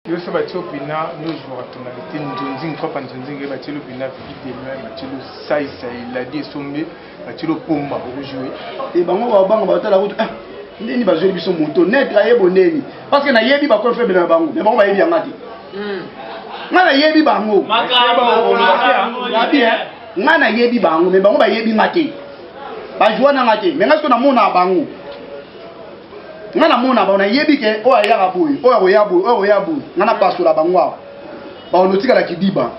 Yo ça va tio pina nous jouons tonalité nzonzi nkopa nzonzi ngai batilo pina vidéo batilo sai la die sombe batilo pomba pour jouer et bango ba banga batala route ndeni ba jouer biso moto net aye boneni parce que na yebi ba ko faible na bango mais bango ba yebi ngati ngana yebi bango ya bien ngana yebi bango mais bango ba yebi ngati ba jouer na ngati mais ngasko na mona bango ngana mona ba na yebi ke o ya raboui o ya boui ngana pasola bango ba onotika la kidiba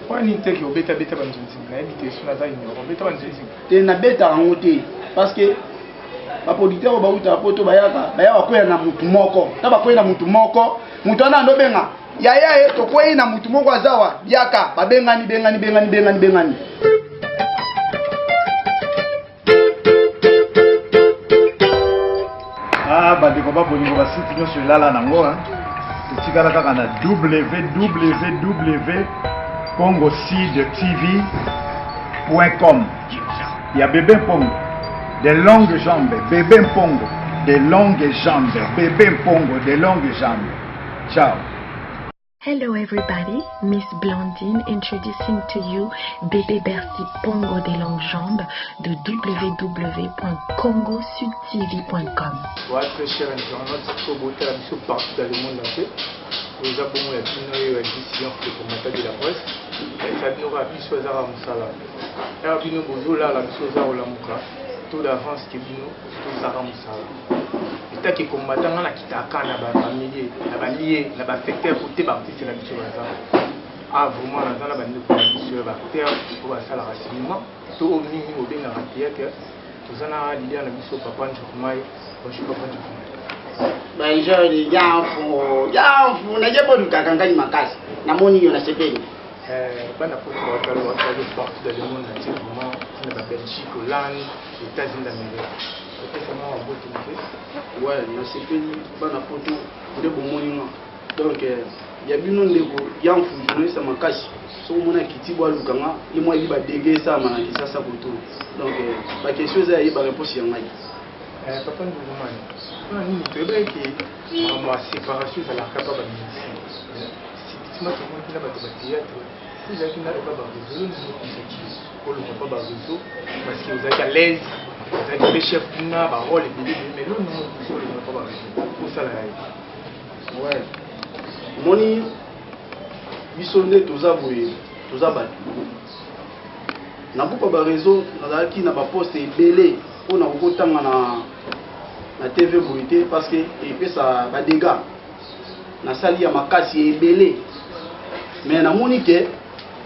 wani teki obeta beta banzonzi na ebite suna za ignoro beta banzonzi te na beta ngote parce que ba producteur ba uta poto bayaka koya na mutu moko ta ba koya na mutu moko mutu ana ndo benga yaya to koya na mutu moko azawa yaka ba bengani bandeko babolingo basite nyonso elala nango etikala kaka na www.congosidtv.com ya Bébé Mpongo de longues jambes Bébé Mpongo de longues jambes Bébé Mpongo de longues jambes. Ciao. Hello everybody, Miss Blondine introducing to you Bébé Bercy Pongo des longues jambes de www.congosudtv.com. Ouais, très cher internaute, il faut botter la mission partout dans le monde entier. Nous avons la décision pour matin de la presse. Ça nous a vu sur Zara Moussala. Et puis nous avons là la mission Zara Olamuka. Tout d'avance qui vient tout Zara Moussala. Et qui combattant na kitaka na ba famille na ba lié na ba secteur côté ba c'est la mission Zara. Ah vraiment na Zara ba nous pour la mission ba terre pour ba sala racinement. Tout au nini au bien na théâtre. Tout ça na l'idée na mission papa Njokumai, je suis papa Njokumai. Bonjour les gens, na jebo dukakangani makasi na moni yo na sepeni bana poto wakalo partout dans le monde entier vraiment na ba Belgique, Hollande, États-Unis d'Amérique. C'est vraiment un beau truc. Ouais, na sepeni bana poto de bomoni donc ya bino ndeko ya mfujo ça makasi so mona kitibwa lukanga le moi liba dégué ça mana kisasa koto donc ba question za yi ba réponse ya ngai papa Njokumai non tu veux que ma séparation ça la capable de médecine si tu m'as tout le monde qui théâtre si j'ai qui n'a pas réseau nous pour le pas réseau parce que vous êtes à l'aise vous êtes le chef na ba rôle mais nous sur le pas réseau pour ça là ouais moni bisonde toza boye toza batu na buka ba réseau nazalaki na ba poste ebele on a kokotanga na TV boité parce que et puis ça va dégâts na sali ya makasi ebele mais na moni ke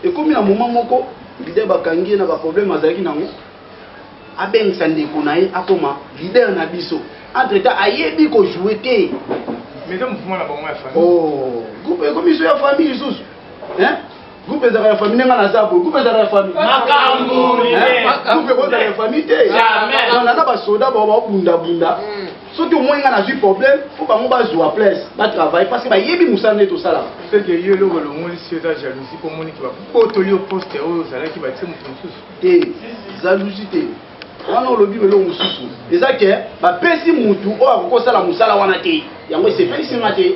et comme na moment moko leader bakangi na ba problème azalaki nango abeng sandeko na ye akoma leader na biso entre temps ayebi ko jouer te mais ça mouvement la bango ya famille oh groupe comme iso ya famille sous hein groupe za la famille nga na zabo groupe za la famille makambo groupe za la famille te on a ba soda ba bunda soki au moins nga na problème faut ba mo ba jouer place ba travail parce que ba yebi musane to sala c'est que yo le ngoli c'est ta jalousie pour moni qui va potoli au poste au sala qui va tse mutu te jalousie te wana olobi belo mususu eza ke ba pesi mutu o akokosala musala wana te yango c'est pesi ngate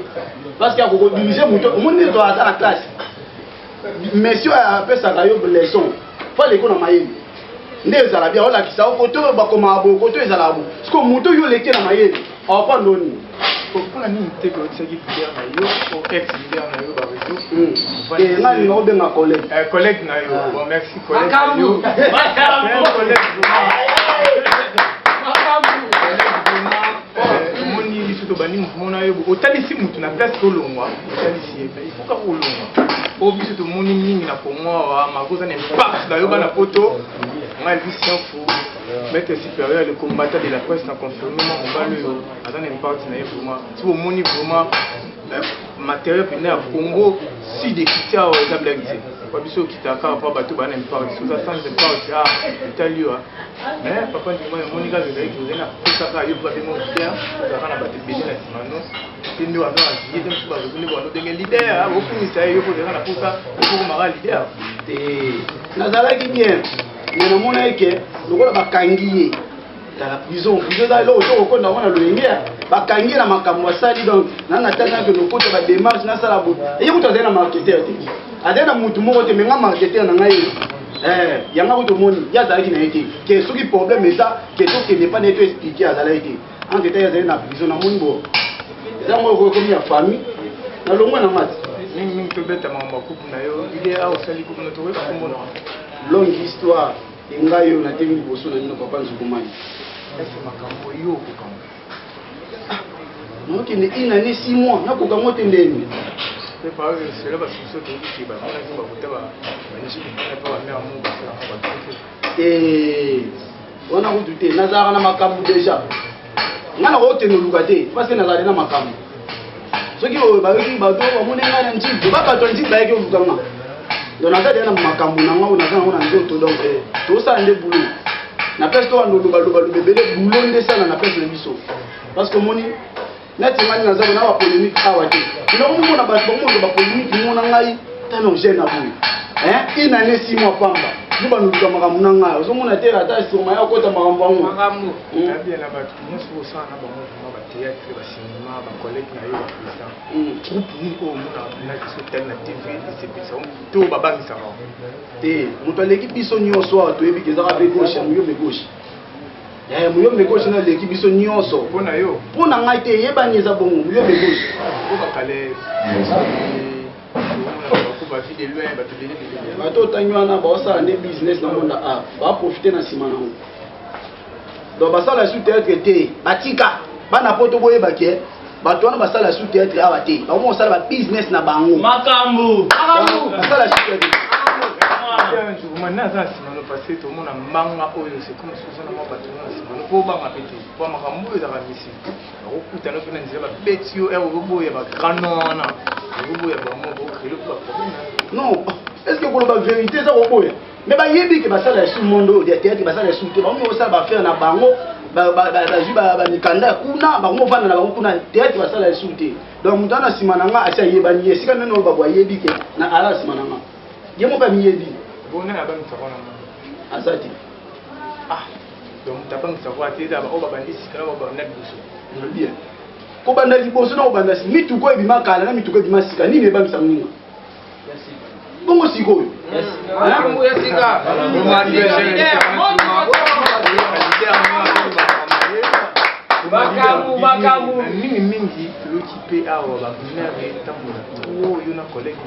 parce que akoko diriger mutu moni to ata la classe monsieur a fait sa leçon faut les na mayeli nde ezala bien ola kisa koto bakoma abo koto ezala abo parce que mutu yo leke na mayeli apa ndoni pour la nini te ko tsaki leader na yo o ex leader na yo ba réseau et nga ni obenga collègue na yo bon merci collègue na yo moni biso to bani mona yo otalisi mutu na place ko longwa otalisi il faut ka ko longwa o biso to moni mingi na pomwa makoza na impact na yo bana poto ngai Lucien Fou maître supérieur le combattant de la presse na confirmé mon balo azan impact na yo vraiment si vous moni vraiment matériel pena ya Congo si de kitia o exemple ici kwa biso kitaka pa bato bana impact so ça sans impact italio mais papa ndimo moni ka zela ki zela ça ka yo ba demo bien ça kana bato bedi na simano tendo wa na yete msu ba zuni bo no denge leader o kumisa yo ko zela na pusa ko mara leader te nazalaki bien mais na mona eke lokola bakangi ye la prison là autour au na loyenge bakangi na makambo asali donc na tata que le côté ba démarche na sala bo et vous avez na marketeur adena mutu moko te menga marketeur na ngai yanga ko moni ya zalaki na été que ce qui problème ça que to que n'est pas neto expliquer à zalaki en détail ya na prison na moni bo ça moi ko comme ya famille na longo na mat mingi to beta mama coupe na yo ile a osali coupe na to ko mbona longue histoire inga yo na temi boso na nino papa nzukumani ese makambo yo ko kama donc ni ina ni 6 mois na ko kango tendeni c'est pas que c'est là parce que ça tout qui va on a dit ba kutaba nji na pa na mu ba on a redouté nazara na makambo déjà ngana ko teno lukate parce que nazara na makambo soki o ba yoki ba do mo nenga na nji ba ba to nji ba yoki lukanga donc nazara na makambo na ngao na kana na nzoto donc to sa nde boulot na peste to ando ba bebele boulot nde sana na peste biso parce que moni nati ngani nazara na ba polémique awati ino mo na ba polémique mo na ngai tano gêne na boui ina ne 6 mois pamba duba nuka makambo na ngai ozomona te ata soma ya kota makambo wangu makambo tabia na batu musu sana ba mo ba théâtre ba cinéma ba collègue na yo ba président groupe ni ko mona na kiso tel na TV c'est bisa to ba bangisa ba te muto l'équipe biso nyonso to ebi kezaka be gauche muyo me gauche muyo me gauche na l'équipe biso nyonso pona yo pona ngai te yebani eza bongo muyo me gauche ko ba kale bato tanywana baosala nde business na monde a baprofite na nsima nango donc basala sous théâtre te batika bana poto boyebake bato wana basala sous théâtre awa te bango basala ba business na bango makambo basala sous théâtre naza nsima no parce que tomona mbanga oyo c'est comme sozana mwa bato na nsima no po banga pete po makambo oyo ezaka misi bakokutana mpe na nzela babeti yo oboya bagrano wana oboya bango bokrele po baproblème non est-ce que koloba vérité eza koboya mais bayebi ke basala ya sous monde ya théâtre basala ya sous te bango osala bafaire na bango bazwi bamikanda kuna bango vanda na bango kuna théâtre basala ya sous te donc moto wana nsima na nga asi ayebani ye esika nene oyo babo ayebi ke na ala nsima na nga ye moko amiyebi bona abangisa kona aza te donc tabangisa kwa te eza oyo babandi sika na babanda liboso bien kobanda liboso na kobanda mituko ebima kala na mituko ebima sika nini ebangisa moninga bongo sikoyo makambo mingi mingi loki mpe awa babinare ntango na to yo na collègue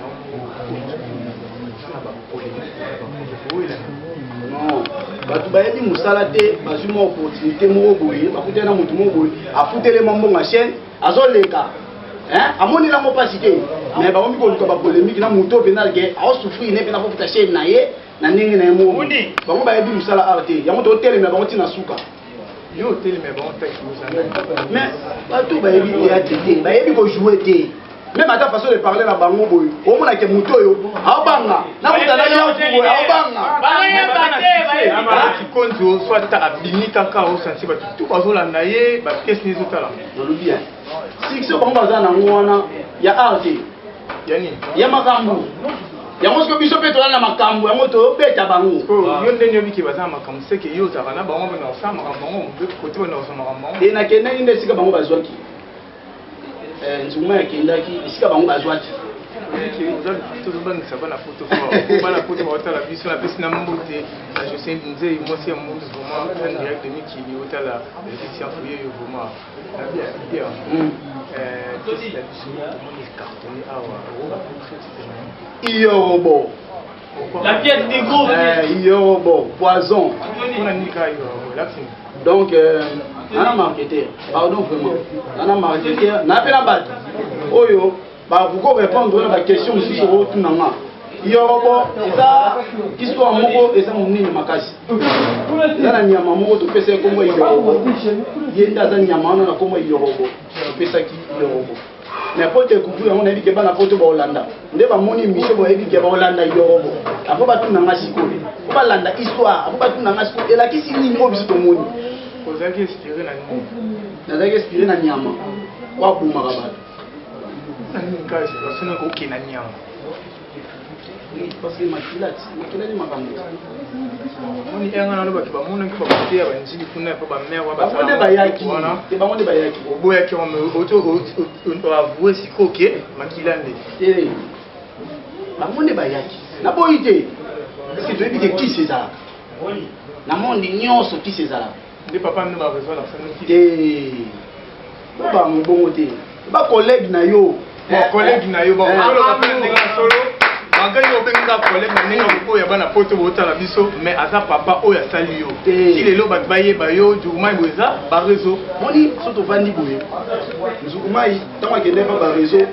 non bato bayebi mosala te bazwi mwa opportunité moko boye bakuteli na motu moko boye afutelema mbongo chaîne azoleka amoni nango mpasi te mais bakomi koluka bapolémique na moto mpenza ke aosouffrir ne mpena kofuta chaîne na ye na ndenge na ye moko bango bayebi mosala awa te yango totelemela bango ntina suka yo otelemela bango taki mais bato bayebi théâtre te bayebi kojoue te même ata façon de parler na bango boye omonake moto oyo aobanga na motala yaboye aobanga kikonzi oso ata abimi kaka osansi bato tu bazolanda ye bapiese ni ezotala nalobi sikso bango baza nango wana ya arte yani ya makambo yango soki biso mpe tolala na makambo yango tobeta bango yo ndenge yobiki baza na makambo seke yo ozalaka na bango bana osala makambo bango kote bana osala makambo bango e nakendaki nde esika bango bazwaki nzuma yakendaki esika bango bazwaki tozobangisa bana poto bana poto baotala biso napesi na mbote na jose nzei mwasi ya motu vraiment en direct de mikili otala édition fuye yo vraiment na bien tosi la biso tomoni cartonné awa Iyorobo la pièce du groupe Iyorobo poison on a ni ka yo l'action donc nana marketeur pardon vraiment nana marketeur na pena bato oyo bakoki répondre na baquestion mosusu otuna nga Iyorobo eza histoire moko eza monene makasi eza na nyama moko topesa ye kombo Iyorobo ye nde aza nyama wana na kombo Iyorobo topesaki Iyorobo mais po découvrir yango nayebi ke bana poto baolanda nde bamoni mission bayebi ke baolanda Iyorobo apo batuna nga sikoyo po balanda histoire apo batuna nga sikoyo elakisi nini oyo biso tomoni ozalaki inspiré na nini nazalaki inspiré na nyama wabomaka bato parce que makila ni makambo moni enga na loba kiba mona kiba batia banjili kuna pa ba mère wa ba ba bayaki te ba mona bayaki oboya ki on avouer sikoke makila nde ba mona bayaki na boyite parce que tu veux dire qui c'est ça na monde nyonso qui c'est ça de papa ne ba raison la famille qui ba mo bongo te ba collègue na yo collègue na yo ba solo ba penga solo Magani obenga collègue na ninga oya bana poto bota la biso mais aza papa oya sali yo si lelo bat baye ba yo juma boza ba réseau moni soto vandi boye nzukumai tama kende ba réseau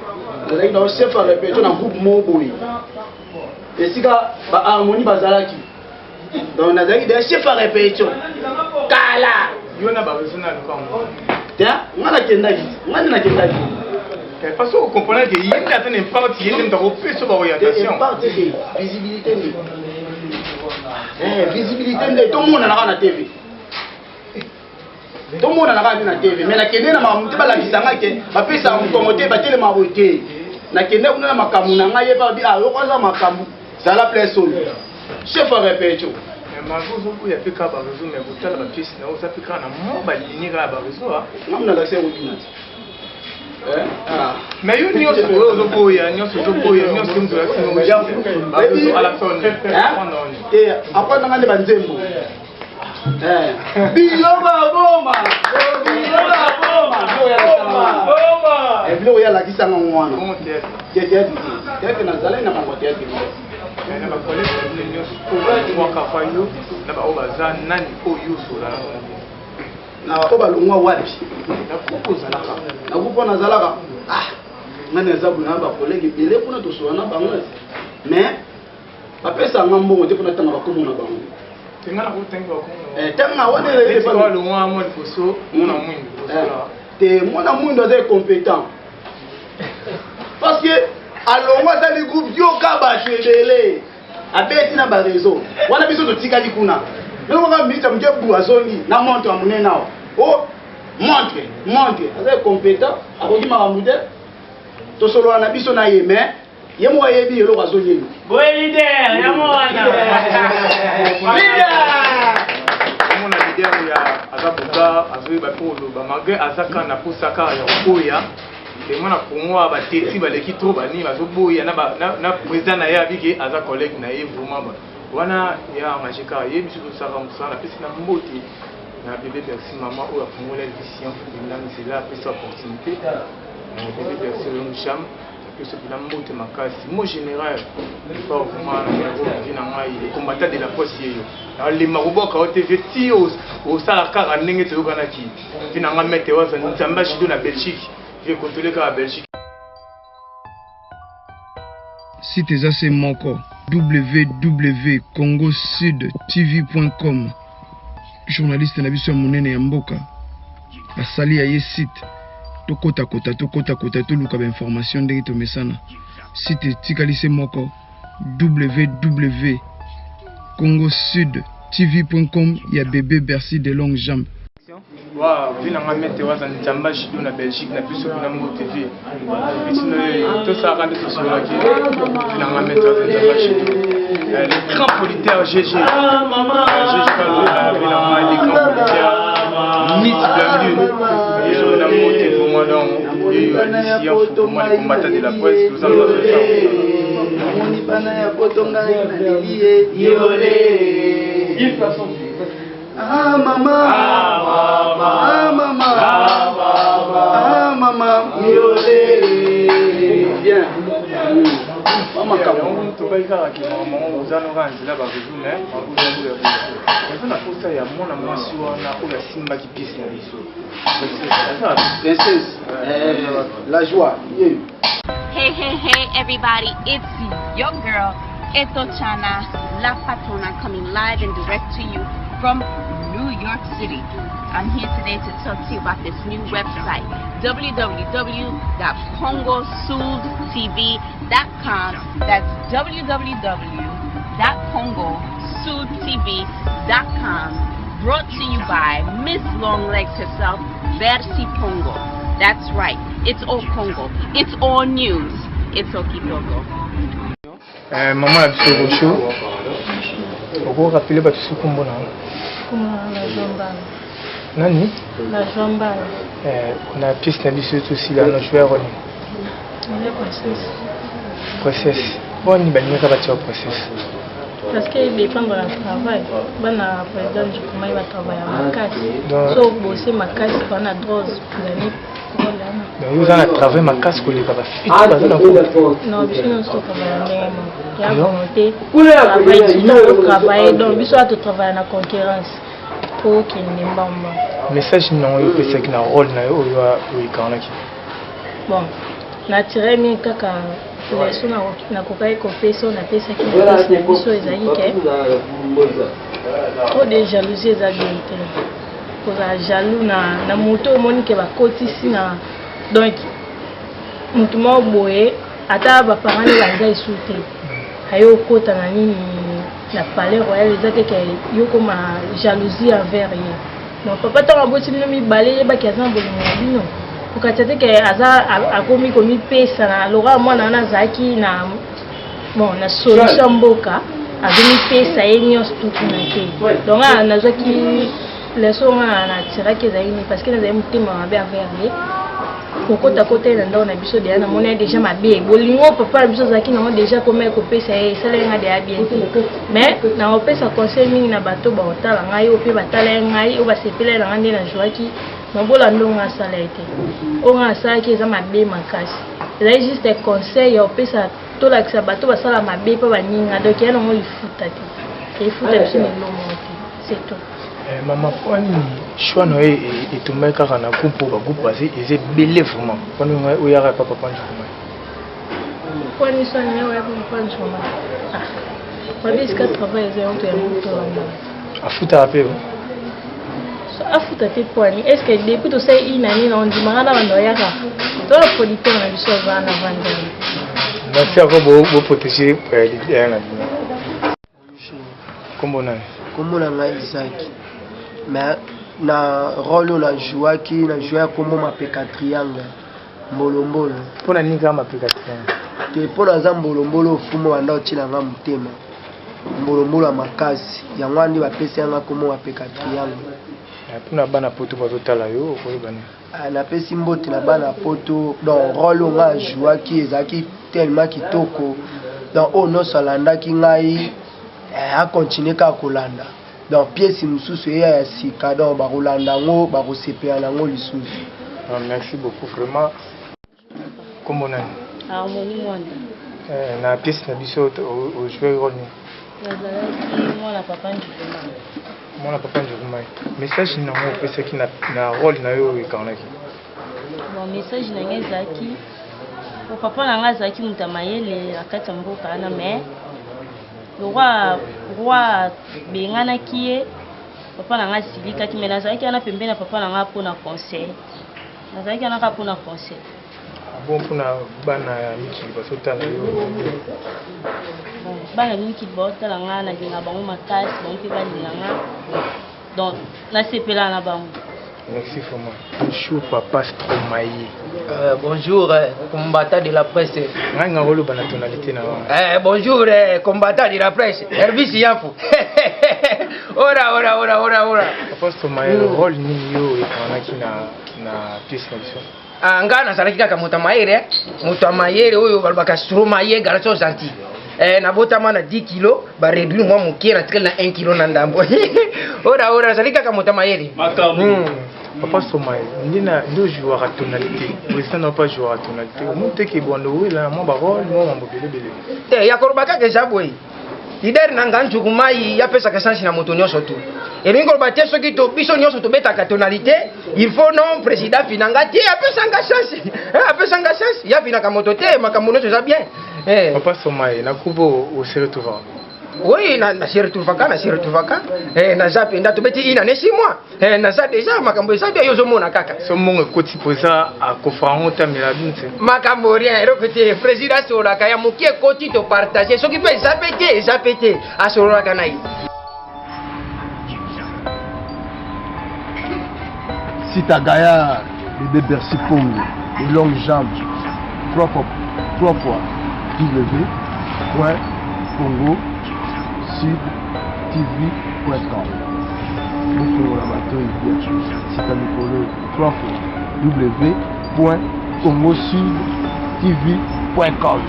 zalaki na chef à répéter na groupe mo boye esika ba harmonie bazalaki donc nazaki des chef à répétition kala yo na ba réseau na lukango ta ngana kendaki ngana na kendaki parce que vous comprenez qu'il y a une impact, il y a une orientation. Visibilité. Visibilité, tout le monde a la TV. Tout le monde a la TV. Mais la Kenya n'a pas la visanga que ma fille ça on commenter battre les maroqués. La Kenya on a ma kamuna nga yeba bi ah yo kwanza makamu. Ça la place sol. Chef à répétition. Mais ma vous il y a plus qu'à ba réseau mais vous tala ba pièce na ça plus qu'à na mo ba ligne ga ba réseau ah. On a l'accès au internet. Mais il y a aussi à la zone. Et après, on a des banzembo. Biloba boma. Et puis, il y a la qui s'en va. Théâtre. Théâtre, on a zalé na mango théâtre. Mais na ba collègue de moi kafayo na ba obaza nani oyo sola. Na ba longwa wapi? Na proposa la ka. Na kupo na zalaka. Ah. Ngane zabu na ba collègue belé pour na to sola na bango. Mais ba pesa ngambo te pour na tanga ba komo na bango. Tengana ko tenga ko. Tanga wane le ba ko longwa mo foso mona mwindi. Te mona mwindi est compétent. Parce que alongwa za le groupe yo ka ba chebele. Abeti na ba réseau. Wana biso to tikali kuna. Mais on va mettre un peu boisoni, na montre à mon nao. Oh, montre. Avec compétent, avec qui m'a moudé. To solo na biso na yeme. Yemo yebi yelo bazoni. Boy leader, yamo wana. Leader. Mon leader ya azabuka, azoi ba polo, ba magé azaka na posaka ya koya. Et moi na kongo ba teti ba leki trop ba ni bazoboya na président na ya biki aza collègue na ye vraiment. Wana ya majika yebi sur saka musala pesi na mbote na bébé merci maman ou afungola vision na nzela pesa opportunité bébé merci le cham que ce na mbote makasi mo général pas vraiment na ngai combattant de la poste yeyo na le maruboka o TV ti o sala kara ndenge te yokana ki vina nga mete waza nzamba shido na Belgique je contrôler ka Belgique site eza moko www.congosudtv.com journaliste na biso ya monene ya mboka basali ya ye site tokota toluka ba information ndenge tomesana site tikali moko www.congosudtv.com ya bébé Bercy de longue jambe. Wow, vina nga mete waza nzamba shido na Belgique na biso na Mbo TV. Bitino to sa rande to sur la qui. Vina nga mete waza nzamba shido. Les grands politaires GG. Maman. GG vina nga les grands politaires. Miss bienvenue. Et je na Mbo TV pour moi donc. Et ici pour moi les combattants de la presse tout ça ça. Moni bana ya potonga na lié. Yolé. Il façon. Ah maman, maman, miolé, bien. Maman on to ba ikara ki maman uzano kanzi la ba kuzume akuzo ya kuzo. Nafuna fursa ya mwana mwasi wana oya simba ki piece na biso. Princesse, la joie. Hey everybody, it's your girl Eto Chana La Patrona coming live and direct to you from New York City. I'm here today to talk to you about this new website, www.congosudtv.com. That's www.congosudtv.com. Brought to you by Miss Longlegs herself, Bercy Pongo. That's right. It's all Congo. It's all news. It's Okitogo. Maman a biso Rocho. Oko rappeler ba biso kombo na. Comment la jambane? Nani? La jambane. Na piste na biso aussi là no joueur on. Le process. Process. Bon ni bani ka ba tia process. Parce que dépend de la travail. Bana président du comment il va travailler à Makasi. So bosser Makasi pendant 12 années. Donc vous avez travaillé ma casse pour les pas fit. Non, je ne sais pas il y a volonté. Travailler donc il soit de travailler en concurrence pour qu'il n'ait pas message non il peut c'est que na rôle na yo yo kana ki. Bon, naturel mais kaka leso na kokai confession na pesa ki na pesa biso ezali ke trop de jalousie ezagente. Koza jaloux na moto moni ke ba kotisi na donc mutu mo boye ata ba parents les banga isute ayo kota na nini na palais royal ezate ke yo comme jalousie envers ye. Non papa tant boti no mi balé ba ki azan bolingo bino ukatete ke aza akomi komi pesa na lora mwana na zaki na bon na solution mboka azumi pesa ye nyos tout na ke donc na zaki les gens na tiraki zaini parce que nous avons mutima mabe envers lui kokota côté na ndo na biso déjà na mona déjà mabe bolingo papa biso zaki na déjà comme ko pesa e salenga de bien mais na opesa conseil mingi na bato ba otala ngai opi batala ngai o ba sepela na ngande na joaki mabola ndo nga sala ete o nga sala ki za mabe makasi là juste un conseil opesa to la kisa bato ba sala mabe pa ba ninga donc yana mo lifuta te lifuta biso ni lo monte c'est tout. Maman, pourquoi choix no et tout mec car na groupe ba groupe basé ils belé vraiment quand on y a pas papa du pourquoi ni ça ne ouais pas du moment ah pas des cas travail c'est un peu à foutre à peu à foutre tes points est-ce que depuis tout ça il année on dit mara na bando ya ka to le producteur na biso va na vendre merci à vous protéger l'idée na comment on a Isaac mais na rôle on joué qui na joué comme ma peka triangle mbolombolo pona ninga ma peka triangle te pona za mbolombolo fumo wanda otila nga mutema mbolombolo makasi yango andi ba pesa nga comme ma peka triangle pona bana poto bazotala yo ko bana na pesi mbote na bana poto donc rôle on a joué qui ezaki tellement kitoko donc ono salanda ki ngai a continuer ka kolanda donc pièce mususu ya sika donc ba kolanda ngo ba kosepela nango lisusu. Merci beaucoup vraiment comme on a harmonie mwanda na pièce na biso au jouer rôle ni mwana papa njuma message na mo pesa ki na rôle na yo ekanaki bon message na ngezaki o papa na ngazaki mutamayele akata mboka na mais le roi bengana qui papa na nga silika ki mena zaki ana pembe na papa na nga pona conseil na zaki ana ka pona conseil bon pona bana miki basota na yo bana miki bota la nga na dinga bango makasi bon pe bali na nga donc na sepela na bango. Merci vraiment. Bonjour papa Stromae. Bonjour combattant de la presse. Nga rolo bana tonalité na. Bonjour combattant de la presse. Hervis Yafu. Ora. Papa Stromae rôle ni yo ekanaki na pièce na biso. Nga na salaki kaka motamayere oyo balbaka Stromae garçon gentil. Na botama na 10 kg ba réduire moi mokie na tkela na 1 kg na ndambo. Ora salaki kaka motamayere. Papa Stromae, nous jouons à tonalité. Vous n'avez pas joué à tonalité. Vous montrez que bon, oui, là, moi, barol, moi, mon bébé. Il y a Korbaka que ça, oui. Leader Nanganchu Kumai, il y a fait sa question sur la motonio surtout. Et nous, Korbaka, ceux qui ont besoin de mettre à tonalité, il faut non, président Finangati, il y a peu sans chance. Il y a Finakamotote, Makamono, c'est bien. Papa Stromae, na kubo au Seretouva. Oui, na Seretuvaka. Na zapi nda tobeti ina ne 6 mois. Na za déjà makambo za bia yozo mona kaka. Somongo koti poza a kofarango tamela binse. Makambo rien, rokote président sola kaya mokie koti to partager. Ce qui peut zapete a sola kanai. Sita Gaya Bébé Bercy Pongo, les longues jambes, 3 fois www.congosudtv.com. Vous pouvez la bateau et bien, c'est un micro 3 fois www.congosudtv.com.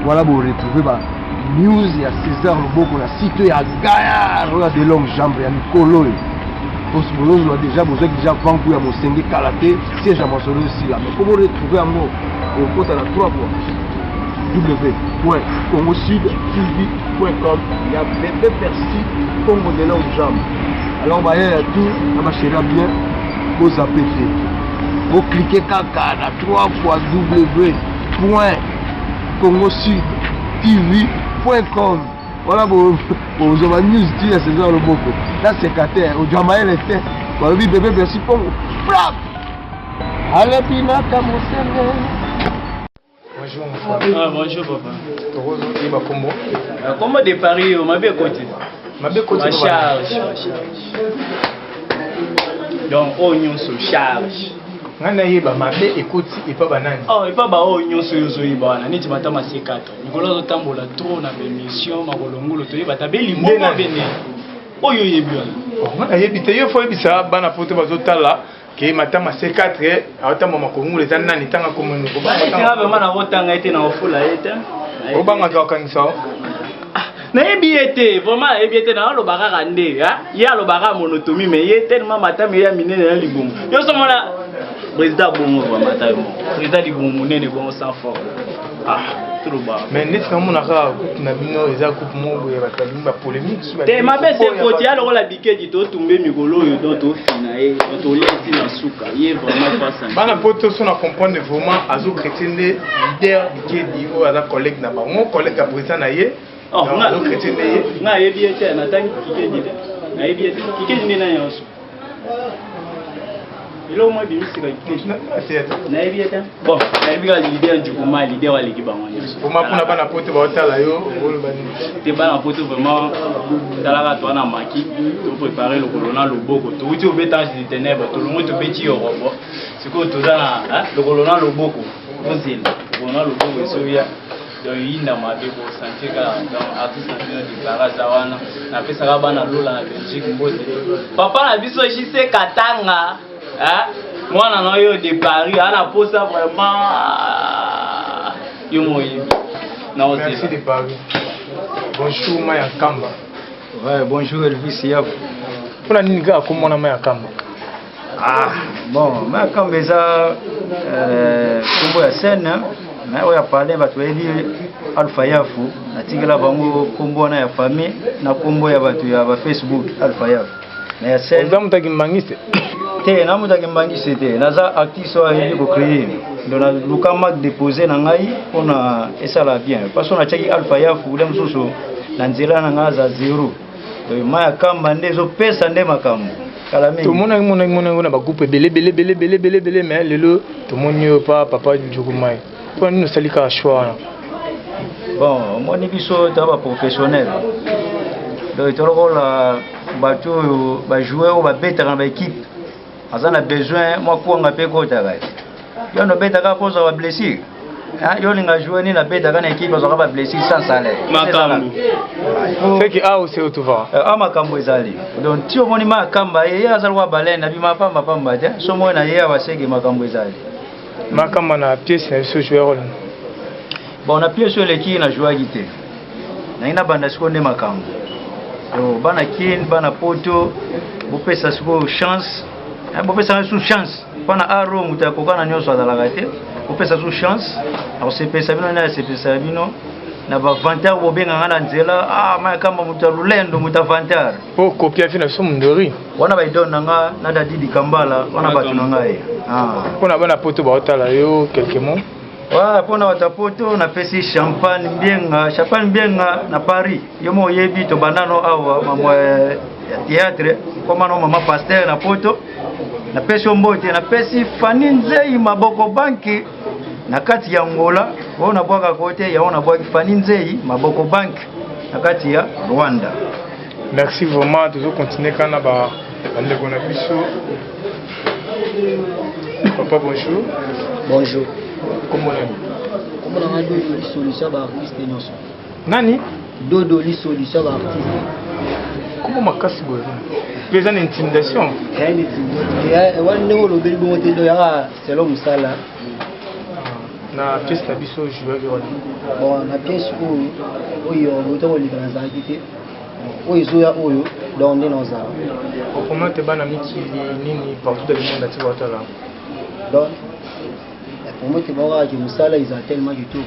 Voilà, vous retrouvez ma news et à 16h le beau qu'on a cité à Gaillard, on a des longues jambes et à Nicolo. Parce que nous avons déjà besoin de déjà vendre pour mon sengue kalaté, siège à mentionner aussi là. Mais comment retrouver un mot au compte à la 3 fois www.congosudtv.com. Il y a Bébé Bercy Pongo des longues jambes. Alors on va y aller à tout, on va chérir bien, vous appétez. Vous cliquez caca à 3 fois www.congosudtv.com. Voilà vous avez news dit à ce genre de mots. Là c'est Kater, au Jamaïen était. Vous avez vu Bébé Bercy Pongo. Frappe! Allez, Pinaka, mon cerveau. Bonjour mon frère. Ah, bonjour papa. Comment de Paris, on m'a bien côté. Ma charge. Donc, oignon sur charge. Ngana yeba mabe ekoti epa banani. Oh, epa ba oignon sur yozoyiba na niti matama C4. Nikolo tambola trop na émission makolongolo to yeba tabeli momo bene. Oyo yebi. Ngana yebi te yo fo yebisa bana poto bazotala ke matama C4 awatama makongolo za nani tanga komunu ko ba. Nga ba mana votanga ete na ofula ete. Obanga ka kanisa. Na ebiete vraiment ebiete na lo baka nde ya lo baka monotomie mais ye tellement matame ya minene ya libomo yo somona président bongo vraiment matame président libomo nene bon sans fort trop bas mais neti na mona ka na bino eza coupe mo ya batali ba polémique sur te mabe se koti ya lokola bikeji to tumbe mikolo yo do to fina e to leti na suka ye vraiment pas ça bana poto so na comprendre vraiment azo chrétien leader bikeji o ala collègue na bango collègue a président na ye. Oh, nga yebiete na tangi kikeji de. Na yebiete kikeji ndena yonso. Ilo mo bimisika kikeji. Na yebiete. Bon, na yebiga leader njukuma leader wa ligi bango nyonso. Kuma kuna bana pote ba otala yo, ngolo bani. Te bana pote vraiment talaka to na maki, to préparer le colonel Loboko. To uti obeta des ténèbres, to longo to beti yo robo. Siko to dana, le colonel Loboko. Ozela. Colonel Loboko esoya. Donc il n'a pas de santé dans artiste national de Barazawana na pesa ka bana lola na Belgique mbote papa na biso jise katanga mwana na yo de Paris ana posa vraiment yo moyi na aussi merci de Paris. Bonjour Maya Kamba. Ouais, bonjour Elvis Yaf. Pour nini ka komona Maya Kamba? Bon, Maya Kamba eza kombo ya scène mais on a parlé de Alpha Yafu, natingela bango kombo na ya famille na kombo ya batu ya ba Facebook Alpha Yafu. Mais c'est ndamu takimbangise. Te namu takimbangise te. Naza artiste wa yeli ko créer. Donc na luka mak déposer na ngai pona esala bien. Parce qu'on a chaki Alpha Yafu le msusu na nzela na ngaza 0. Donc Maya Kamba ndezo pesa nde makambo. Tout le monde a ba groupe belé mais lelo tout le monde pas papa Njukumai. Pour nous salika choix. Bon, moi ni biso taba professionnel. Donc toloko la bato ba jouer ou ba beta dans l'équipe. Azana besoin moi ko nga pe ko taga. Yo no beta ka poza ba blessure. Yo linga jouer ni na beta kana équipe bazaka ba blessure sans salaire. Makambo. C'est que c'est autova. Makambo ezali. Donc ti omoni makamba ye azalwa balen na bima pamba te. So mo na ye abasege makambo ezali. Makamba na pièce na so joueur. Bon, on a pièce sur l'équipe na jouer guité. Na ina banda skonde makambo. Yo bana kin bana poto bo pesa siko chance. Bo pesa sou chance. Bana aro mutakoka na nyoso azalaka te. Bo pesa sou chance. Alors c'est pesa bino na c'est pesa bino. Na ba vantar bo benga ngana nzela makamba mutalulendo mutavantar. Po copier fina so mundori. Wana ba idona nga na dadi di kambala wana batu na ngai. Pona bana poto ba otala yo quelques mots. Ouais, pour notre poto, on a fait champagne bien na Paris. Yomo yebi to banano awa maman théâtre, comme non maman pasteur na poto. Na pesi mbote na pesi faninzei maboko banki na kati ya Angola, on a boka côté ya on a boka faninzei maboko bank na kati ya Rwanda. Merci vraiment, toujours continuer quand na ba ndeko na biso. Papa, bonjour. Bonjour. Comment on est? Comment on a Dodo li solution ba artiste nyonso? Nani? Dodo li solution ba artiste. Comment makasi boye? Pesa une intimidation. Rien d'intimidation. Wa ndeko lo beli bongo te do ya selon musala. Na pièce na biso joueur yona. Bon, na pièce oyo boto li kana za kite. Oyo zo ya oyo donc ndi noza. Comment te bana miki nini partout dans le monde ati watala. Donc pour moi, tu vois que Moussala ils ont tellement de tout.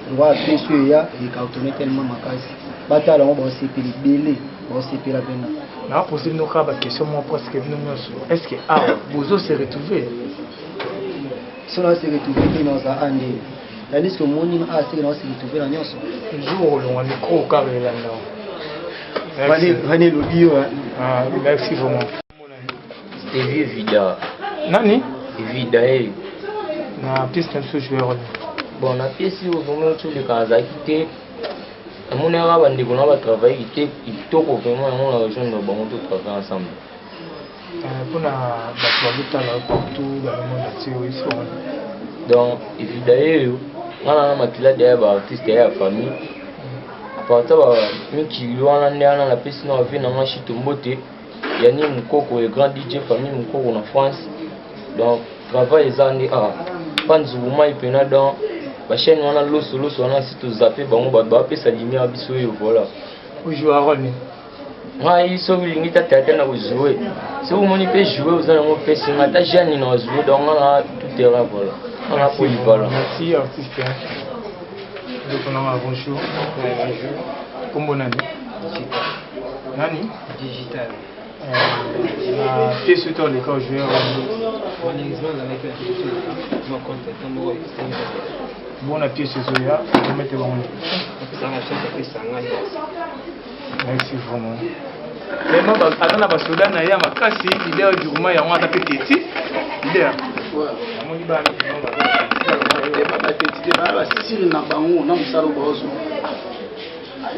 On voit que ce ya il cartonné tellement makasi. Bata là on va se payer belé, on va se payer la peine. Na poser nos cas question moi presque nous est-ce que Bozo s'est retrouvé? Cela s'est retrouvé dans sa année. Tandis que mon nom a s'est retrouvé dans Nyonso. Jour où l'on micro au carré là. Vanez le bio. Ah, merci vraiment. C'était Vida. Nani? Vida na pièce na biso joueur bon na pièce oyo vraiment toleka azalaki te amonaka bandeko na batravaille te kitoko vraiment yango na rejoindre bango totravaille ensemble mpona bato bazotala partout dans le monde ati oyesi wana donc evida eyo ngana na makilade ya baartiste ya famille aparta bamikili wana nde wana napesi na bave na ngashi tombote yani mokoko e grand dj famille mokoko na france donc travail eza nde panzuma ipena dans bachaîne wana loso wana si tozape bango bato bapesa lumière biso oyo voilà ojoue role ni ngai soki olingi tata te na kojoue soki omoni mpe joue oza nango mpe singa ata jeune na ojoue donc ngana tout terrain voilà ngana polyvalent merci artiste donc on a bonjour kombo nani nani digital na pièce to le quand jouer malheureusement dans la question mon compte tambo bon na pièce zoya on mettre bon ça va faire que ça ngani merci vraiment vraiment atana ba soda na ya makasi leader du roman ya ngata petiti leader amoni ba na ba petiti ba sisiri na bango na musalo bozo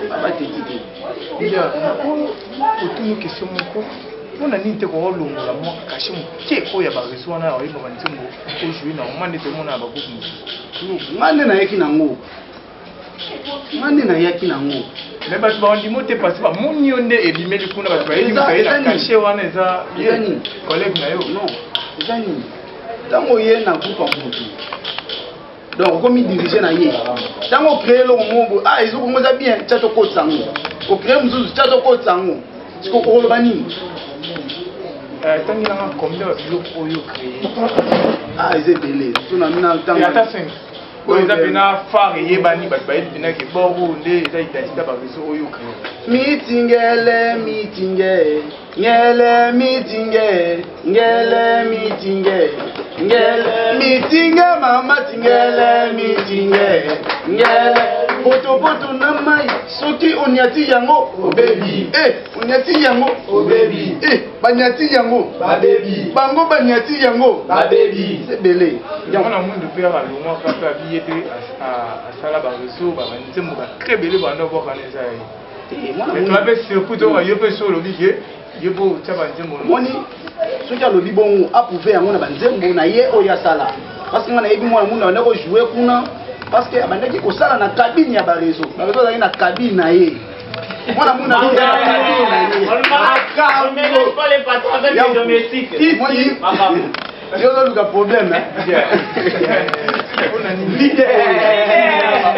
ba petiti leader autour question moko on a ni te ko longola mo kashi mo ke ko ya ba reso na oyi ba ntimbo ko jouer na mande te mona ba ko ngane na yaki nango ngane na yaki nango mais bato bandimo te parce ba moni onde ebimeli kuna bato bayeli mutaye na kashi wana eza yeni collègue na yo non ezani tango ye na groupe en groupe donc comme il dirigeait na ye tango créer le mombo ezo ko moza bien tchato ko tsango ko créer muzuzu tchato ko tsango siko ko lo bani tangi nanga combien de biloko oyo créé eza ebele so na mina ntango ata 5 oyo eza mpena phare eyebani bato bayebi mpena ke boro nde eza identité bareso oyo créé mitingele mitinge ngele mitinge ngele mitinge ngele mitinge mama tingele mitinge ngele poto na mai soki onyati yango obebi onyati yango obebi banyati yango babebi bango banyati yango babebi sebele yango na mundu pe alongwa kaka abiye te asala bareso banzembo bakre ebele banda obwakana eza ye toape surtout toka yo mpe so olobi ke yo mpo otya banzembo moni soki alobi bongo aprouve yango na banzembo na ye oyo asala parce nga nayebi mwana mundu abanda kojoue kuna parce que abandaki kosala na kabine ya bareso azalaki na kabine na ye mwana mundu yozoluka problème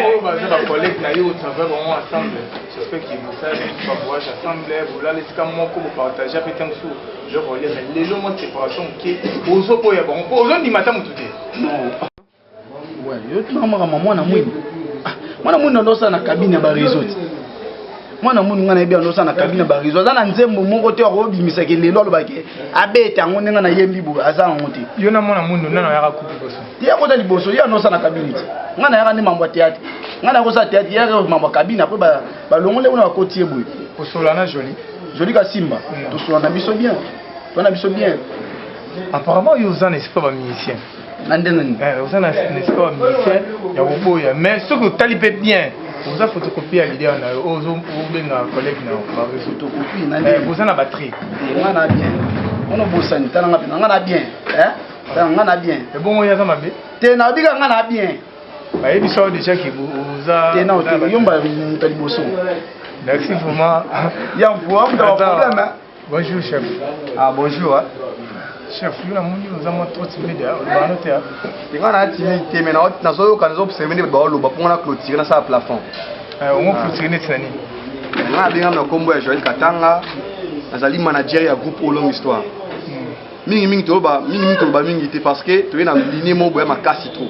oyo baza bacollègue na yo otravers bango ensemble j'espère que bosala babouage ensemble bolala esika moko bopartage ape te mosusu eloko olia mais lelo mwa séparation moke ozoboya bango mpo ozondima ata motu te yo tuna makambo mwana mwini andosala na kabine ya bareso te mwana mwini nga na yebi andosala na kabine ya bareso aza na nzembo moko te akobimisaki lelo alobaki abete yango ndenge na yembi boye aza yango te yo na mwana mwini nano ayaka kupi liboso te yakota liboso ye andosala na kabine te nga na yaka nde mambo ya teatre nga na yakosala teatre yaka mambo ya kabine apres balongole kuna bakoti ye boye kosola na joli kasimba tosola na biso bien toa na biso bien apparemment yo oza na espoir bamusicien na ndenge nini oza na espoir bamusicien ya koboya mais soki otali mpe bien oza photocopie ya lider na yo ozobenga collègue na yo oza na batterie nga na bien ono bosani talanga mpenza nga na bien nga na bien ebongo yaza mabe te na bika nga na bien bayebi so déjà ki buza te na te yomba mutali boso merci vraiment ya mpoa mta problème bonjour chef bonjour chef yo na moni oza mo trop timide ba no te nga na timide te mais na zo ka zo observer ne ba loba pour na clôturer na sa plafond on clôturer net nani nga binga na kombo ya Joël Katanga azali manager ya groupe Longue Histoire mingi toloba mingi te parce que tu es na ligne mo boya makasi trop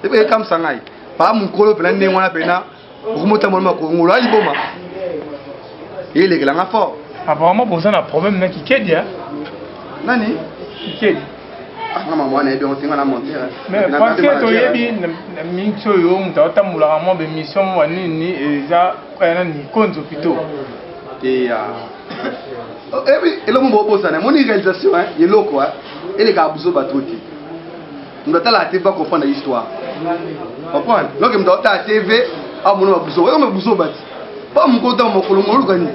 et puis comme ça ngai pa mukolo pena ndenge wana pena okumota mo makongolo ali boma il est là fort apparemment boza na problème na kikedi ya nani kikedi na maman na bien on na monter mais parce que to yebi na mincho yo mutata mulaka mo be mission wani ni eza kana ni konzo pito et et puis elo mo bosa na moni réalisation hein yeloko hein ele ka abuso batoti ndata la TV pas comprendre l'histoire comprendre donc ndata la TV a mono abuso wa mo abuso bati pas mo kota mo kolongolo gani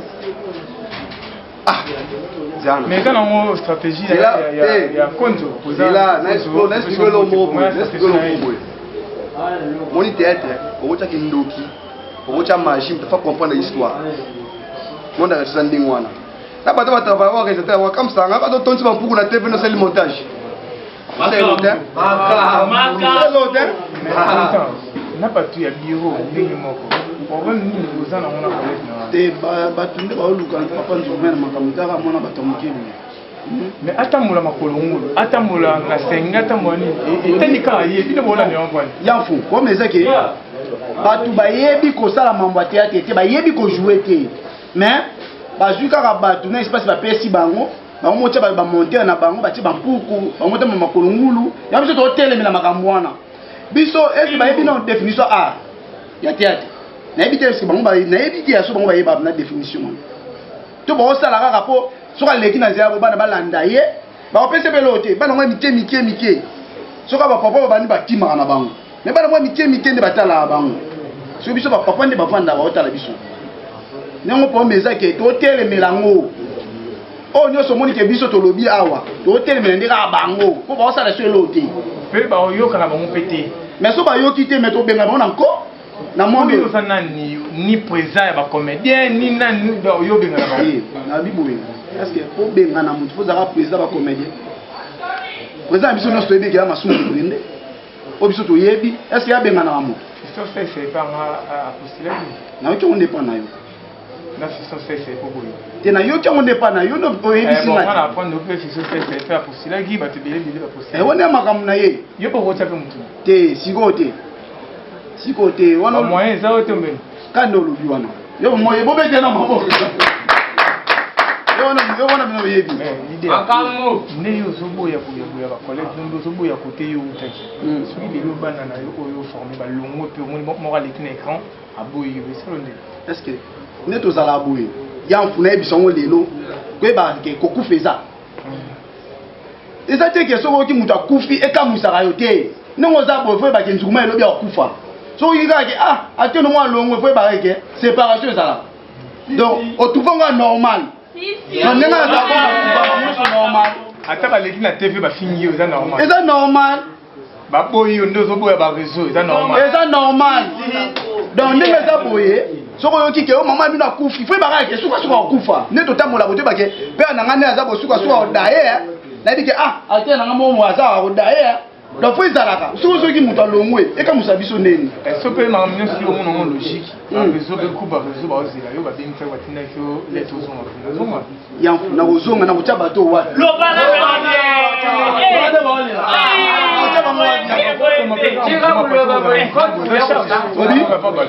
mais quand on a stratégie il y a konzo c'est là n'est-ce que le mot moni théâtre au cha kindoki au cha magie tu faut comprendre l'histoire monde a resté nding wana na bato ba travailler wa résultat wa comme ça ngaka to tonti ba mpuku na TV no c'est le montage c'est l'hôtel na bato ya bureau ndenge moko problème nini oza na mona collègue na te bato nde baoluka papa nzomena makambo taka mona bato mokili mais atambola makolo ngulu atambola na senga atambola nini etendika yebi ne bona ne wankwani yanfu comme ezake bato bayebi kosala mambo ya théâtre te bayebi kojouer te mais bazwi kaka bato na espace bapesi bango bango motia bamontere na bango batie bampuku bango te makolo ngulu yango biso totelemela makambo wana biso esi bayebi na définition art ya théâtre nayebi te eske bango nayebi te yaso bango bayeba na définition wana to baosala kaka mpo soki aleki na nzela bana balanda ye bakopesa pelo te bana ngo mike soki bapapa babandi batimaka na bango me bana ngo mike nde batalaka bango soki biso bapapa nde bavandaka baotala biso ndenge mpo mezake totelemela ngo oyo nyonso omoni ke biso tolobi awa totelemela nde kaka bango mpo baosala so elo te mpe baoyokaka bango mpe te mais so bayoki te me tobenga bango na nko na monde oza ni présent ya bacomédien ni nani oyobenga na bango na biboye est-ce que po benga na mutu fozaka président bacomédien président biso nyonso toyebi ekela masumu kolende o biso toyebi est-ce que yabenga na mutu nayoki yango ndepa na yo te nayoki yango ndepa na yo oyebisi wana makambo na ye te sikoyo te wana moyen eza oyo te mbeni kanda olobi wana yo moye bobete na maboko yo wana bino oyebi nde yo ozoboya boyaboya bacollègue nde ozoboya kote yo utaki soki lelo bana na yo oyo oforme balongo mpe omoni moko aleki na écran aboyi yo esalo nde est ce que nde tozala boye ya mfuna yebiso yango lelo koyeba ke kokufa eza te ke soki oki moto akufi ekamusaka yo te ndenge oza boye fo yebake nzukuma elobi akufa soki kaka ke ate no mwa longo fo yebaka ke séparation ezala donc otuvanga normal na ndenge azaa normal ata baleki na tv bafingi yo eza normal eza normal baboyi yo nde ozoboya bareseau eza normal donc ndenge eza boye soki oyoki ke o mama bino akufi fo yebaka ke sukasuka okufa nde totambola botoyebake mpe na nga nde aza bosukasuka odaye nayebi ke ate na nga momo aza odaye donc fo ezalaka soki moto alongwe ekamusa biso ndeni so mpe makambo nyonso yo omona ngo logique bareseau beku bareseau baozela yo babengisa batindaki yo lete ozonga na kozonga na kotya bato wapi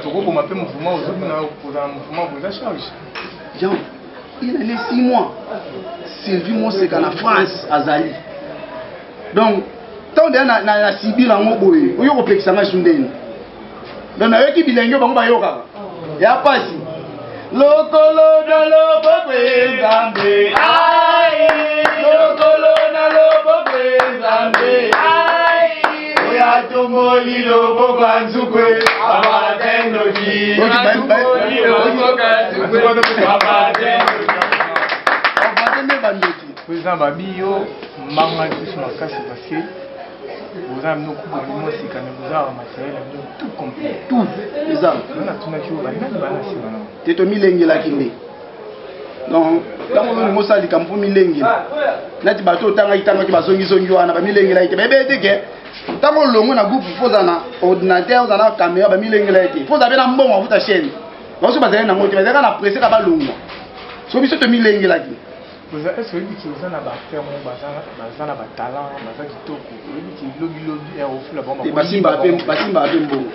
okoboma mpe mouvement ozozala mouvement boza charge il a 6 mois Sylvie Moseka na France azali donc tant de na Sibir yango boye oyo kopekisa ngai sundeni donc nayoki bilenge bango bayokaka ya pasi lokolo na lobokwe nzambe lokolo na lobokwe nzambe oya tomoli loboko nzukwe abatendoki abatendoki président Babio manga plus makasi parce que vous avez nos coups de moi c'est quand vous avez un matériel tout complet tout les armes on a tout nature bana si bana teto milenge la kinde donc quand on mo sali kampo milenge nati bato tanga itanga ki bazongi zongi wana ba milenge la ite bebe teke tango longo na groupe faut na ordinateur na caméra ba milenge la ite faut avoir na mbongo vuta chaîne baso bazali na ngote bazaka na presser ka ba longo so biso to milenge la kinde vous avez ce qui vous en a battu mon bazana ba talent bazaki kitoko oui qui lobby au fil la bombe basimba ape mbongo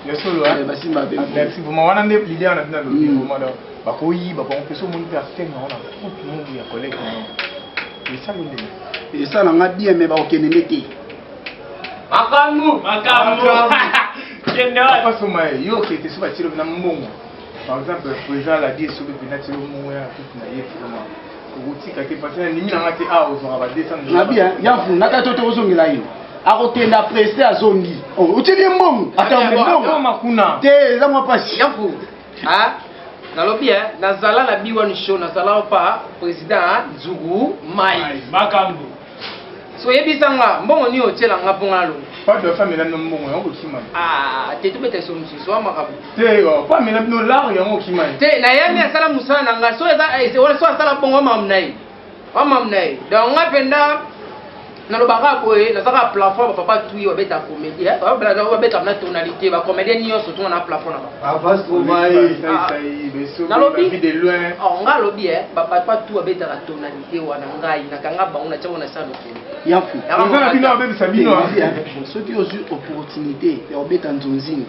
yo solo basimba ape merci vous m'en avez l'idée on a dans le moment là bakoyi ba bon peso mon personne on a tout le monde ya collègue et ça le et ça na bien mais ba okenenete makambu kende pas soma yo qui était sur ba tiro na mbongo par exemple président la die sur le pénatilo moya tout na yefi comment utika ke passer ni mina ngati a ozonga ba descendre na bien yafu nakatoto ozongela yo akokenda presse azongi utili mbongo mbongo makuna te za mwa pasi yafu nalobi nazala na biwa ni show nazala pa président Nzugu Mai makambu so yebisanga mbongo ni otela ngaponga lo pas de femme là no mbongo yango kima te to bete so msiso wa makabu te pas mais no la yango kima te na yami asala musala na nga so eza wala so asala bongo mamnai donc ngapenda nalobaka boye nazaka plafond papa tuyi obeta comédie obeta na tonalité ba comédien nyonso to na plafond na avance komai nalobi de loin nga lobi papa tu obeta la tonalité wana ngai nakanga bango na tshabo na sala lokelo yafu ngana bino abebi sabino soki ozu opportunité ya obeta nzonzinga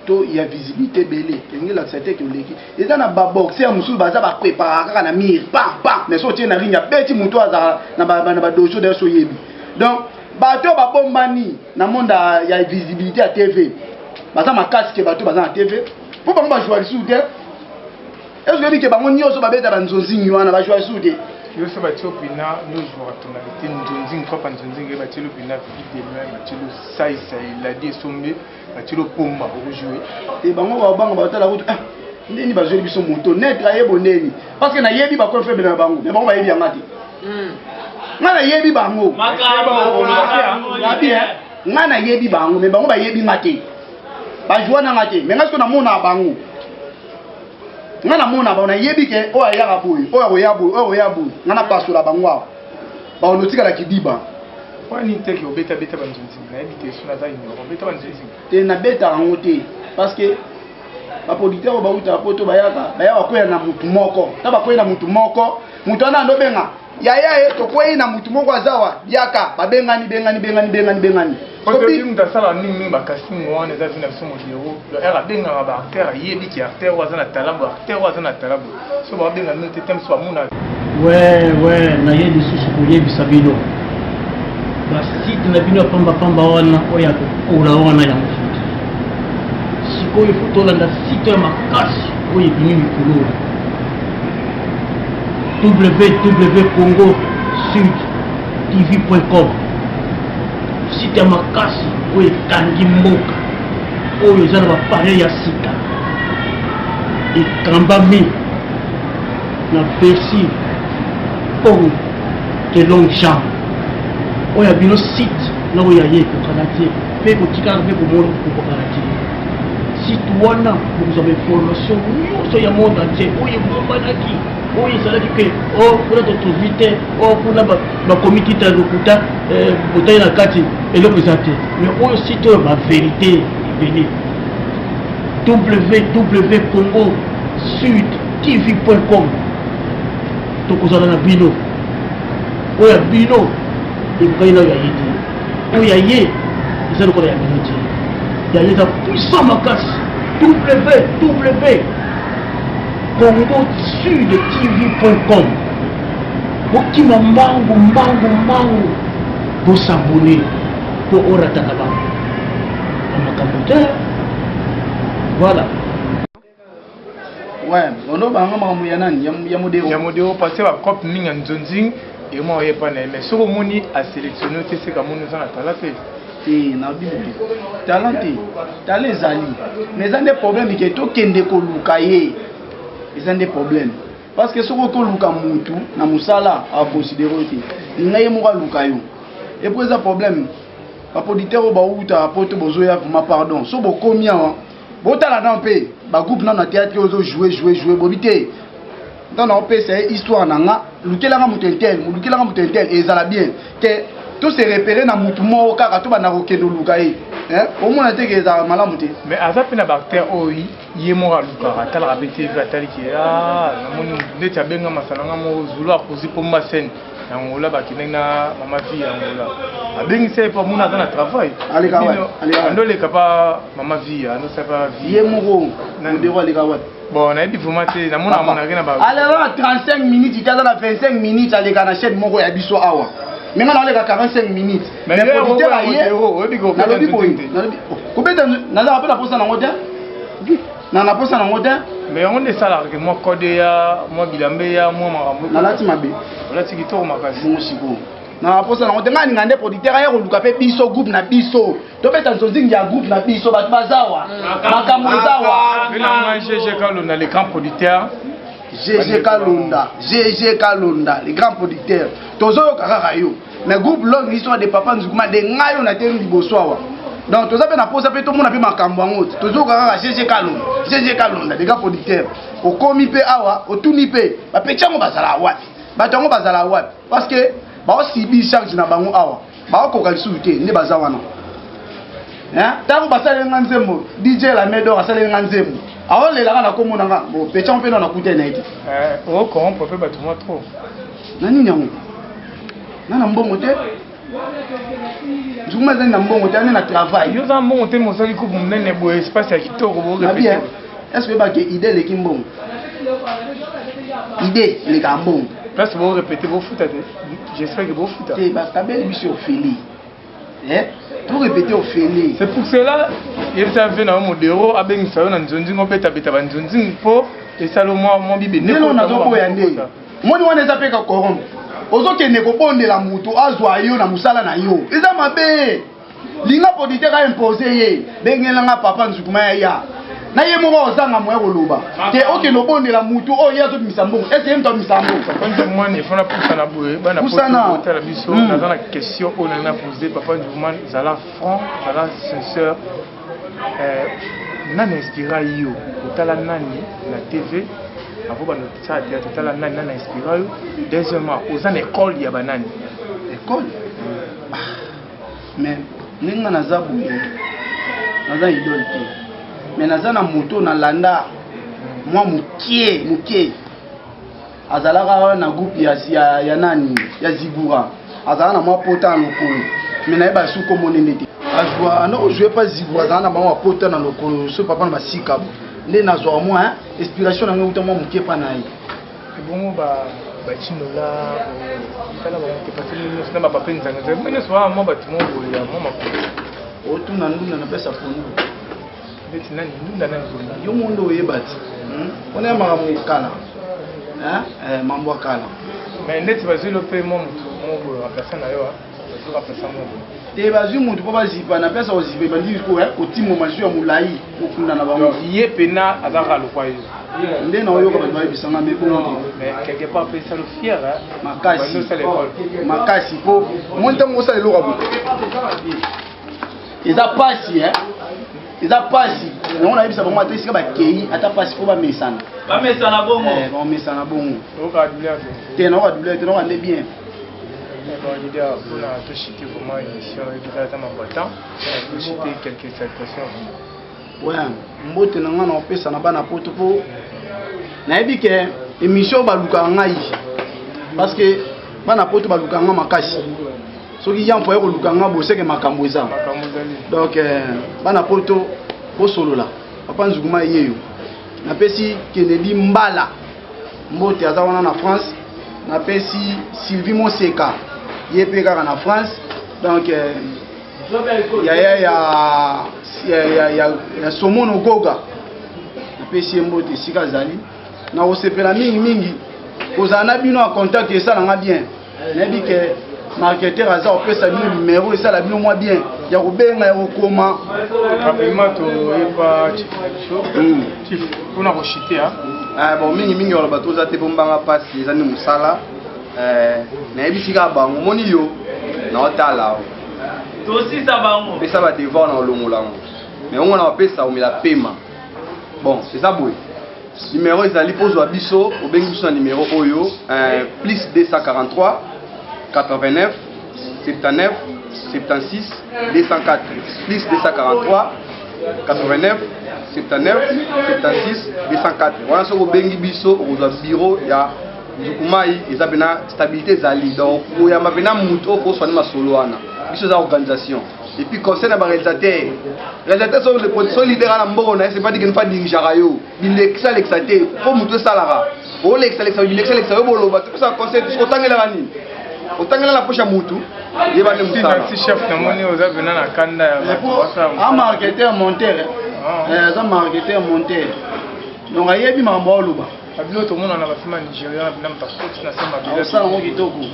to ya visibilité belé ngela accepter que leki eza na ba boxer musu baza ba préparer kaka na mire pam mais so tie na ringa beti muto aza na ba dojo de so yebi donc bato ba bombani na monde ya visibilité à TV baza makasi ke bato baza na TV po bango ba jouer sur te est-ce que bike bango nyoso ba beta ba nzonzingi wana ba jouer sur te yo so ba topina no jouer tonalité nzonzingi kwa nzonzingi ba tilo pina vidéo ba tilo sai la die sombe batilo pomba au jouer et bango ba bango ba tala kutu ndeni ba jouer biso moto net la yebo ndeni parce que na yebi ba ko faible na bango mais bango ba yebi ngati ngana yebi bango ngana yebi bango mais bango ba yebi ngati ba jouer na ngati mais ngasko na mona bango ngana mona ba na yebi ke o ayaka boy o ya boy ngana pasola bango ba onotika la kidiba wani teke obeta beta banzonzi na ebite suna za ino obeta banzonzi te na beta ngote parce que ba producteur ba uta poto bayaka ko na mutu moko ta ba ko na mutu moko mutu ana ndo benga ya to ko na mutu moko azawa yaka ba bengani parce que tu m'as sala nini ba casting wana za vina somo diro era benga ba acteur yebi ki acteur wazana talabu so ba benga note tem so amuna ouais na yebi susu ko yebi sabino basite na bino pamba wana oya kokola wana ya mofuta sikoyo fotolanda site ya makasi oyo ebimi mikolo www.congo-sud-tv.com site ya makasi oyo ekangi mboka oyo eza na bapare ya sika ekambami na Bercy Pongo de Longchamp oya bino site na oya ye kokala te pe kotikala pe komona kokala te site wana bokozwa information nyonso ya monde entier oyo ebombanaki oyo ezalaki pe kuna totrovi te kuna bakomi tita lokuta botai na kati eloko eza te mais oyo site oyo baverité ebele www.congo-sud-tv.com tokozala na bino oya bino ekokai na oyo ya ye te oyo ya ye eza lokola ya bino te ya ye eza puissant makasi www.congo-sud-tv.com bokima mbangu bosabone mpo orataka bango amakambo te voilà. Ouais, on a un maman ya modéo parce que la cop minga nzonzing et moi y pas mais sur le moni a sélectionné c'est comme nous en talent na bibi talent zali mais ça des problèmes que to kende ko lukaye ils ont des problèmes parce que soko ko luka mutu na musala a considérer te ngaye mo luka yo et pour ça problème ba auditeur ba uta poto bozoya vraiment pardon so bokomi awa botala na mpe ba groupe na théâtre ozo jouer bobité dans na mpe c'est histoire nanga lukela nga mutentel et ezala bien que tout se repérer na mutu mo kaka to bana kokendo luka yi au moins te que ezala malamu te mais azape na bactère oyi yemo luka atala rapete atali ki na moni ndeti abenga masalanga mo zulu akozi po masene yangola bakine na mama vie yangola abengi se po muna na travail andoleka pa mama vie ando se pa vie yemo na ndero aleka wat bon na dit vraiment te na mona ke na ba alors 35 minutes itaza na 25 minutes aleka na chaîne moko ya biso awa mais on a 45 minutes mais producteur aye na lobi boy ko beta na za apela posa na ngota na posa na ngota mais on est ça que moi code ya moi bilambe ya moi marambo na lati mabe lati kitoko makasi musiko na posa na ngota ngani ngande producteur aye ko luka pe biso groupe na biso to beta nzonzi ya groupe na biso bat bazawa makambo zawa mais na GG Kalonda les grands producteurs GG Kalonda les grands producteurs tozo kaka yo mais groupe longue histoire de papa nzukuma de ngayo na tenu liboswawa donc toza pe na posa pe to mona pe makambo yango tozo kaka GG Kalonda les grands producteurs okomi pe awa otuni pe ba pechango bazala wapi batongo bazala wapi parce que ba osibi charge na bango awa ba ko kalisuté ne bazawana tango basale nganzembo DJ la Medor asale nganzembo awa le la na komona nga bo pechango pe na kuté na ite o ko on peut pas tout trop nani nyango nana mbongo te nzuma zani na mbongo te na travail yo za mbongo te mosali ko munene bo espace ya kitoko bo répéter est-ce que ba ke idée le kimbongo idée le kambongo place bo répéter bo futa te j'espère que bo futa te ba tabel biso Ophélie pour répéter Ophélie c'est pour cela il t'a fait na modero abengi sa na nzonzi ngopeta beta ba nzonzi po et salomo mo bibe ne ko na zo boya nde moni wana ezapeka korombe ozokende kobondela mutu azwa yo na musala na yo eza mabe linga producteur ka imposer ye bengelanga papa nzukuma ya na ye moko ozanga moya koloba te okende obondela mutu oyo azobimisa mbongo ese mto abimisa mbongo papa mwani fona pusana boye bana potala biso naza na question oyo na poser papa nzukuma zala franc zala sincère nani inspira yo otala nani na TV avant de ça totala nani nani inspira yo deuxièmement aux en école ya banani école mais ninga naza boye naza idole te mais naza na moto na landa moi mukie azalaka na groupe ya nani ya Zigura azala na mwa pota na lokolo mais na yeba suko monene te azwa ana ojue pas Zigura azala na mwa pota na lokolo so papa na basika nde nazwa mwa inspiration na nguta mwa mukie pa na ye bongo bachinola tala ba te passer nous na ba penza ngeze mais so mo batimo boya mo makuru otuna ndunda na pesa fonu beti nani ndunda nani yo mundo oyebati on est mamukala mambo kala mais ndeti bazilo pe mo mo remplacer na yo bazilo remplacer mo te bazu mutu po bazipa na pesa ozipe bandi ko otimo mazu ya mulai okunda na bango ye pena azaka lokwa yo nde na oyo ko ba bisanga me bon mais quelque part pe ça le fier makasi po monta mo sa eloko bo eza pasi eza pasi on a eu ça vraiment atrisika ba kei ata pasi ko ba mesana bongo ba mesana bongo oka doubleur te no ka doubleur te no ka nde bien bon l'idée pour la tout chiter vraiment émission et ça m'a pas temps tout chiter quelques salutations ouais mbote na ngana opesa na bana poto po na yebi ke émission baluka ngai parce que bana poto baluka nga makasi soki yampo ya koluka nga boseke makambo eza donc bana poto bosolola papa nzukuma yeyo napesi Kennedy Mbala mbote aza wana na France napesi Sylvie Moseka ye pe kaka na France donc ya Somono Goga napesi mbote sika zali na osepela mingi kozala na bino a contact esalanga bien nayebi ke marketeur aza opesa bino numéro esala bino mwa bien ya kobenga ya kokoma rapidement toyeba chief mpona koshite bon mingi wala bato oza te mpo mbanga mpasi eza nde mosala nayebisi kaka bango omoni yo naotala tosisa bango pesa badevoir na olongola yango mais ongo na bapesa omela pema bon eza boye numéro ezali pozwa biso obengi biso na numéro oyo plus 243 89 79 76 204 plus 243 89 79 76 204 wana soki obengi biso okozwa bureau ya Nzukumai eza pena stabilité ezali donc oyamba pena mutu oyo koswani masolo wana biso eza organisation et puis conseil na baréalisateur so lidera na mboka na ye c'est pas dit que ne pas dirigeaka yo bilekisa lekisa te mpo mutu esalaka olekisa yo boloba topesa conseil otangelaka nini otangela na poche ya mutu yeba nde mosala chef namoni oza pena na kanda ya marketeur monteur aza marketeur monteur donc ayebi makambo oloba babilo tomona na bafilme ya Nigeria na mpakoti na sema osala ngo kitoko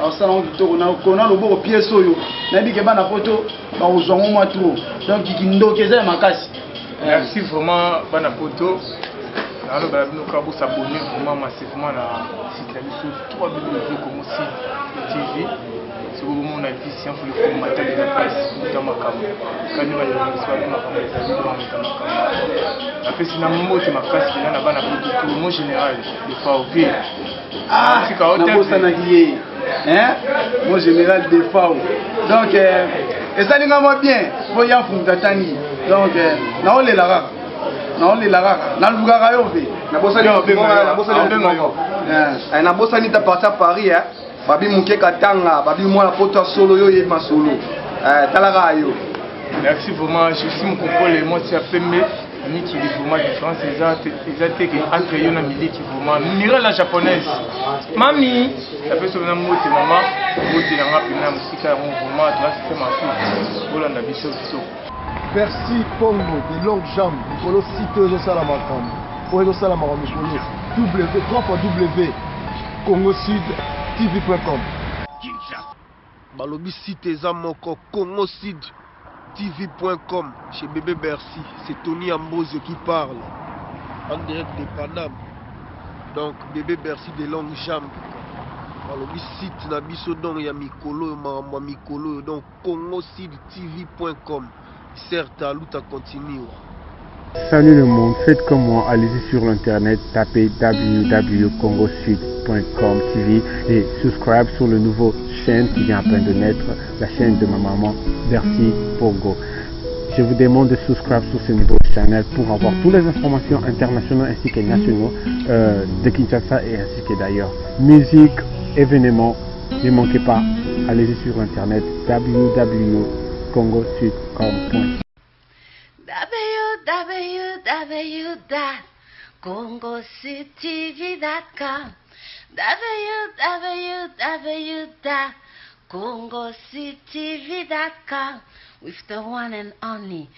osala ngo kitoko na kona loboko pièce oyo nayebi ke bana poto bakozwa ngo mwa trop donc kindoki eza ya makasi merci vraiment bana poto naloba bino kaka bosabone vraiment massivement na site na biso www.congosite.tv soki bomona efficient pour le formateur de la presse muta makambo kandi bajournaliste babi makambo ezali bameta makambo apesi na mbote makasi pena na bana poto tout mo général de faovi nabosanaki ye mo général de fao donc esalinga mwa bien po ya mfumuta tangi donc naolela kaka nalukaka yo mpe nabosani ta parti à Paris babi muke katanga babi mwana poto solo yo ye masolo talaka yo merci vraiment je suis mon contrôle moi c'est pembe miki di vraiment différence eza te que entre yo na miliki vraiment mira la japonaise mami ça peut sonner mote maman mote na ngapi na musika ya vraiment toi c'est ma fille olanda biso Bercy Pongo des longues jambes mikolo site ezosala makambo oyo ezosala makambo mikolo www.congosud.tv.com balobi site eza moko congosud.tv.com chez bébé Bercy c'est Tony Ambozo qui parle en direct de Paname donc bébé Bercy des longues jambes balobi site na biso donc ya mikolo makambo mikolo donc congosud.tv.com certes à l'outa continue. Salut le monde, faites comme moi, allez-y sur l'internet, tapez www.congosud.com TV et subscribe sur le nouveau chaîne qui vient à peine de naître, la chaîne de ma maman Bercy Pongo. Je vous demande de subscribe sur ce nouveau channel pour avoir toutes les informations internationales ainsi que nationaux de Kinshasa et ainsi que d'ailleurs. Musique, événements, ne manquez pas, allez-y sur internet www.congosud.com. www.congosudtv.com www.congosudtv.com with the one and only